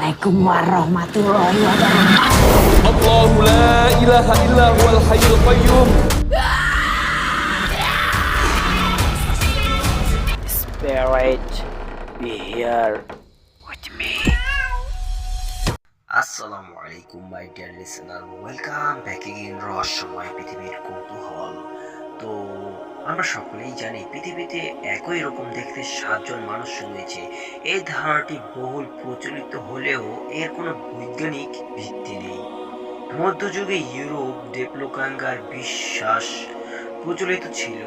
Assalamualaikum warahmatullahi wabarakatuh. الله لا إله إلا هو الحي القيوم. Spirit, be here with me. আসসালামু আলাইকুম my dear listener, welcome back again রহস্যময় পৃথিবীর কৌতূহল। তো আমরা সকলেই জানি পৃথিবীতে একই রকম দেখতে 7জন মানুষ রয়েছে। এই ধারণাটি বহুল প্রচলিত হলেও এর কোনো বৈজ্ঞানিক ভিত্তি নেই। মধ্যযুগে ইউরোপ ডেপ্লোকাঙ্গার বিশ্বাস প্রচলিত ছিল,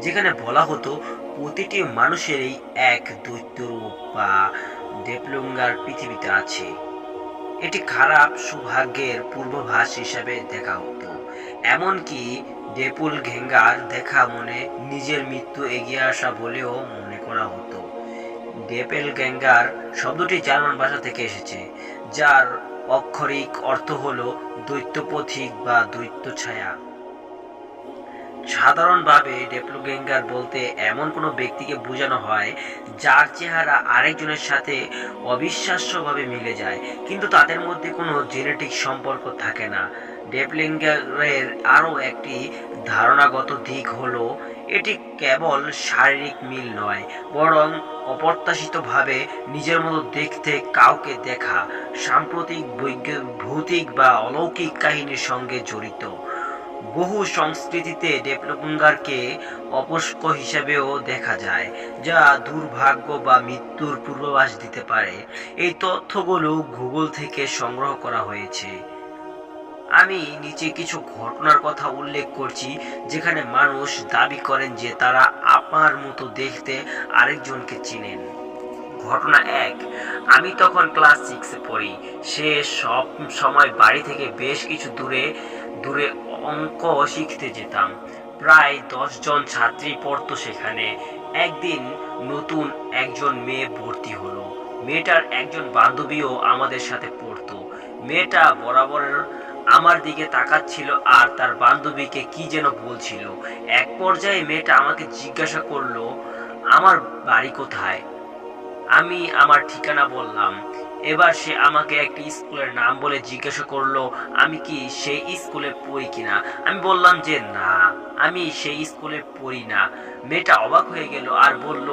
যেখানে বলা হতো প্রতিটি মানুষেরই এক দৈত্যরূপ বা ডেপ্লোকাঙ্গার পৃথিবীতে আছে। এটি খারাপ সৌভাগ্যের পূর্বাভাস হিসাবে দেখা হতো। এমনকি ডেপলগ্যাঙ্গার দেখা মনে নিজের মৃত্যু এগিয়ে আসা বলেও মনে করা হতো। ডেপলগ্যাঙ্গার শব্দটি জার্মান ভাষা থেকে এসেছে, যার অক্ষরিক অর্থ হল দৈত্য পথিক বা দৈত্য ছায়া। সাধারণভাবে ডেপলগ্যাঙ্গার বলতে এমন কোনো ব্যক্তিকে বোঝানো হয় যার চেহারা আরেকজনের সাথে অবিশ্বাস্যভাবে মিলে যায়, কিন্তু তাদের মধ্যে কোনো জেনেটিক সম্পর্ক থাকে না। ডেপলগ্যাঙ্গারের আরও একটি ধারণাগত দিক হলো এটি কেবল শারীরিক মিল নয়, বরং অপ্রত্যাশিতভাবে নিজের মতো দেখতে কাউকে দেখা সাম্প্রতিক ভৌতিক বা অলৌকিক কাহিনীর সঙ্গে জড়িত। বহু সংস্কৃতিতে ডেপলগ্যাঙ্গারকে অপস্ক হিসেবেও দেখা যায়, যা দুর্ভাগ্য বা মৃত্যুর পূর্বাভাস দিতে পারে। এই তথ্যগুলো গুগল থেকে সংগ্রহ করা হয়েছে। আমি নিচে কিছু ঘটনার কথা উল্লেখ করছি, যেখানে মানুষ দাবি করেন যে তারা আপনার মতো দেখতে আরেকজনকে চিনেন। ঘটনা 1। আমি তখন ক্লাস 6-এ পড়ি। সে সব সময় বাড়ি থেকে বেশ কিছু দূরে দূরে অঙ্ক শিখতে যেতাম। প্রায় 10 জন ছাত্রী পড়তো সেখানে। একদিন নতুন একজন মেয়ে ভর্তি হলো। মেয়েটার একজন বান্ধবীও আমাদের সাথে পড়তো। মেয়েটা বরাবর আমার দিকে তাকাচ্ছিল আর তার বান্ধবীকে কি যেন বলছিল। এক পর্যায়ে মেয়েটা আমাকে জিজ্ঞাসা করলো আমার বাড়ি কোথায়। আমি আমার ঠিকানা বললাম। এবার সে আমাকে একটি স্কুলের নাম বলে জিজ্ঞাসা করলো আমি কি সেই স্কুলে পড়ি কিনা। আমি বললাম যে না, আমি সেই স্কুলে পড়ি না। মেয়েটা অবাক হয়ে গেল আর বলল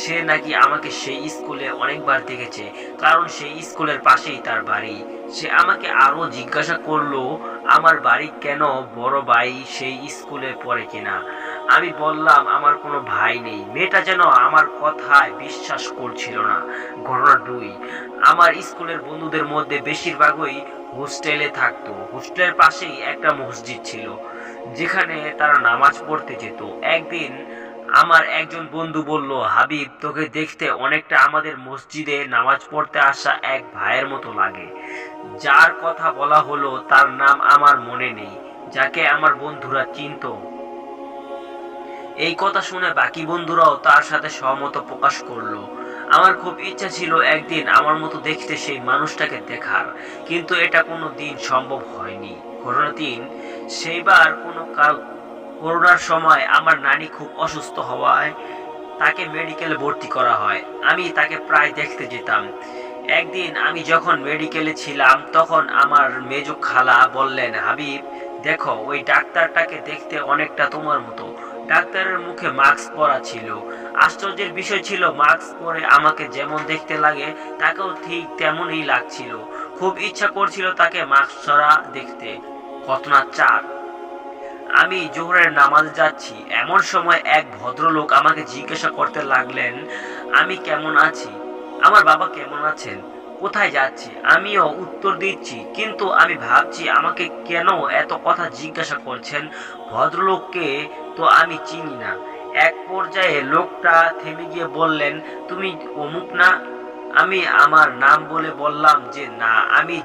সে নাকি আমাকে সেই স্কুলে অনেকবার দেখেছে, কারণ সেই স্কুলের পাশেই তার বাড়ি। সে আমাকে আরো জিজ্ঞাসা করলো আমার বাড়ি কেন, বড় ভাই সেই স্কুলে পড়ে কিনা। আমি বললাম আমার কোনো ভাই নেই। মেয়েটা যেন আমার কথায় বিশ্বাস করছিল না। ঘটনা 2। আমার স্কুলের বন্ধুদের মধ্যে বেশিরভাগই হোস্টেলে থাকতো। হোস্টেলের পাশেই একটা মসজিদ ছিল, যেখানে তারা নামাজ পড়তে যেত। একদিন আমার একজন বন্ধু বলল হাবিব, তোকে দেখতে অনেকটা আমাদের মসজিদে নামাজ পড়তে আসা এক ভাইয়ের মতো লাগে। যার কথা বলা হলো তার নাম আমার মনে নেই, যাকে আমার বন্ধুরা চিনতো। এই কথা শুনে বাকি বন্ধুরাও তার সাথে সহমত প্রকাশ করলো। আমার খুব ইচ্ছা ছিল একদিন আমার মতো দেখতে সেই মানুষটাকে দেখার, কিন্তু এটা কোনো দিন সম্ভব হয়নি। ঘটনা 3। সেইবার করোনার সময় আমার নানি খুব অসুস্থ হওয়ায় তাকে মেডিকেলে ভর্তি করা হয়। আমি তাকে প্রায় দেখতে যেতাম। একদিন আমি যখন মেডিকেলে ছিলাম তখন আমার মেজো খালা বললেন হাবিব, দেখো ওই ডাক্তারটাকে দেখতে অনেকটা তোমার মতো। ডাক্তারের মুখে মাস্ক পরা ছিল। আশ্চর্যের বিষয় ছিল মাস্ক পরে আমাকে যেমন দেখতে লাগে তাকেও ঠিক তেমনই লাগছিল। খুব ইচ্ছা করছিল তাকে মাস্ক ছাড়া দেখতে। ঘটনা 4। আমি জোহরের নামাজ যাচ্ছি, এমন সময় এক ভদ্রলোক আমাকে জিজ্ঞাসা করতে লাগলেন আমি কেমন আছি, আমার বাবা কেমন আছেন, কোথায় যাচ্ছি। আমিও উত্তর দিচ্ছি, কিন্তু আমি ভাবছি আমাকে কেন এত কথা জিজ্ঞাসা করছেন। ভদ্রলোককে তো আমি চিনি না। এক পর্যায়ে লোকটা থেমে গিয়ে বললেন তুমি অমুক না। আমি আমার নাম বলে বললাম যে না, আপনি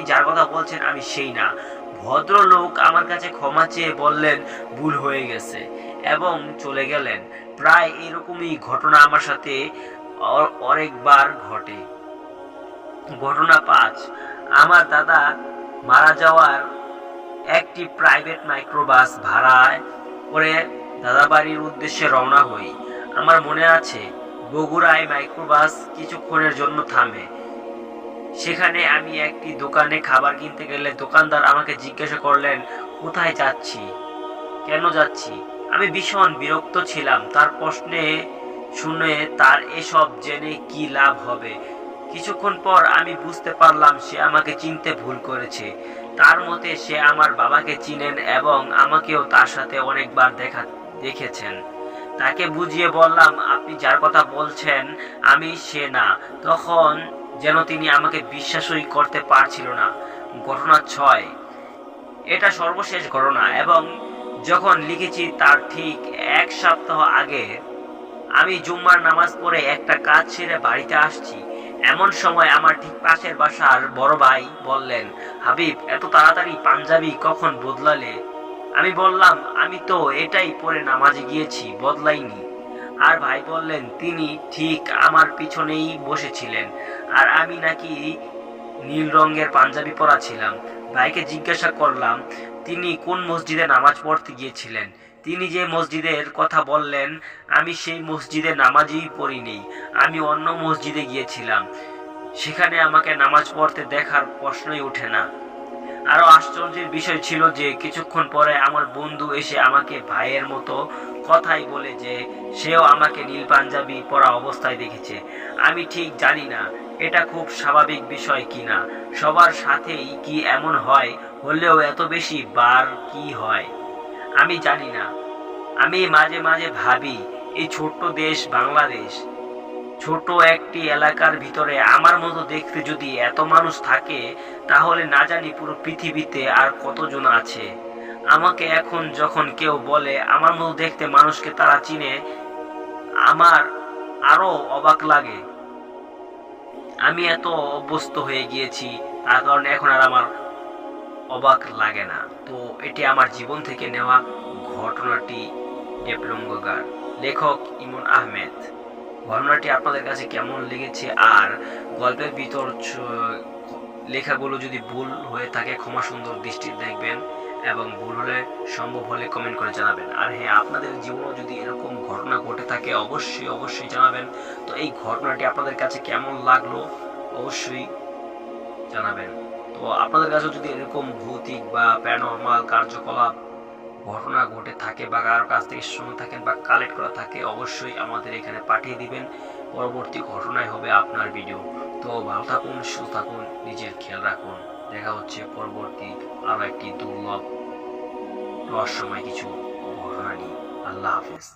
যার কথা বলছেন আমি সেই না। ভদ্রলোক আমার কাছে ক্ষমা চেয়ে বললেন ভুল হয়ে গেছে এবং চলে গেলেন। প্রায় এরকমই ঘটনা আমার সাথে অনেকবার ঘটে। ঘটনা 5। আমার দাদা মারা যাওয়ার একটি প্রাইভেট মাইক্রোবাস ভাড়ায় করে দাদাবাড়ির উদ্দেশ্যে রওনা হই। আমার মনে আছে বগুড়ায় মাইক্রোবাস কিছুক্ষণের জন্য থামে। সেখানে আমি একটি দোকানে খাবার কিনতে গেলে দোকানদার আমাকে জিজ্ঞাসা করলেন কোথায় যাচ্ছি, কেন যাচ্ছি। আমি ভীষণ বিরক্ত ছিলাম। তার প্রশ্নে শুনে তার এসব জেনে কি লাভ হবে। কিছুক্ষণ পর আমি বুঝতে পারলাম সে আমাকে চিনতে ভুল করেছে। তার মতে সে আমার বাবাকে চিনেন এবং আমাকেও তার সাথে অনেকবার দেখেছেন। তাকে বুঝিয়ে বললাম আপনি যার কথা বলছেন আমি সে না। তখন যেন তিনি আমাকে বিশ্বাসই করতে পারছিল না। ঘটনা 6, এটা সর্বশেষ ঘটনা এবং যখন লিখেছি তার ঠিক 1 সপ্তাহ আগে। আমি জুম্মার নামাজ পড়ে একটা কাজ ছেড়ে বাড়িতে আসছি। এমন সময় আমার ঠিক পাশের বাসার বড় ভাই বললেন, হাবিব এত তাড়াতাড়ি পাঞ্জাবি কখন বদলালে? আমি বললাম আমি তো এটাই পরে নামাজে গিয়েছি, বদলাইনি। আর ভাই বললেন তিনি ঠিক আমার পিছনেই বসেছিলেন আর আমি নাকি নীল রঙের পাঞ্জাবি পরা ছিলাম। ভাইকে জিজ্ঞাসা করলাম তিনি কোন মসজিদে নামাজ পড়তে গিয়েছিলেন। তিনি যে মসজিদের কথা বললেন আমি সেই মসজিদে নামাজই পড়িনি, আমি অন্য মসজিদে গিয়েছিলাম। সেখানে আমাকে নামাজ পড়তে দেখার প্রশ্নই ওঠে না। আরো আশ্চর্যের বিষয় ছিল যে কিছুক্ষণ পরে আমার বন্ধু এসে আমাকে ভাইয়ের মতো কথাই বলে যে সেও আমাকে নীল পাঞ্জাবি পরা অবস্থায় দেখেছে। আমি ঠিক জানি না এটা খুব স্বাভাবিক বিষয় কিনা, সবার সাথেই কি এমন হয়, হলেও এত বেশি বার কি হয় আমি জানি না। আমি মাঝে মাঝে ভাবি এই ছোট্ট দেশ বাংলাদেশ, ছোট একটি এলাকার ভিতরে আমার মতো দেখতে যদি এত মানুষ থাকে তাহলে না জানি পুরো পৃথিবীতে আর কতজন আছে। আমাকে এখন যখন কেউ বলে আমার মতো দেখতে মানুষকে তারা চিনে, আমার আরো অবাক লাগে। আমি এত অভ্যস্ত হয়ে গিয়েছি তার কারণে এখন আর আমার অবাক লাগে না। তো এটি আমার জীবন থেকে নেওয়া ঘটনাটি ডেপলঙ্গার, লেখক ইমন আহমেদ। ঘটনাটি আপনাদের কাছে কেমন লেগেছে আর গল্পের ভিতর লেখাগুলো যদি ভুল হয়ে থাকে ক্ষমা সুন্দর দৃষ্টিতে দেখবেন এবং ভুল হলে সম্ভব হলে কমেন্ট করে জানাবেন। আর হ্যাঁ, আপনাদের জীবনে যদি এরকম ঘটনা ঘটে থাকে অবশ্যই অবশ্যই জানাবেন। তো এই ঘটনাটি আপনাদের কাছে কেমন লাগলো অবশ্যই জানাবেন। তো আপনাদের কাছে যদি এরকম ভৌতিক বা প্যারানরমাল কার্যকলাপ ঘটনা ঘটে থাকে বা কারোর কাছ থেকে শুনে থাকেন বা কালেক্ট করা থাকে অবশ্যই আমাদের এখানে পাঠিয়ে দিবেন। পরবর্তী ঘটনায় হবে আপনার ভিডিও। তো ভালো থাকুন, সুস্থ থাকুন, নিজের খেয়াল রাখুন। দেখা হচ্ছে পরবর্তী আরো একটি দুর্লভ রহস্যময় কিছু ঘটনা নিয়ে। আল্লাহ হাফেজ।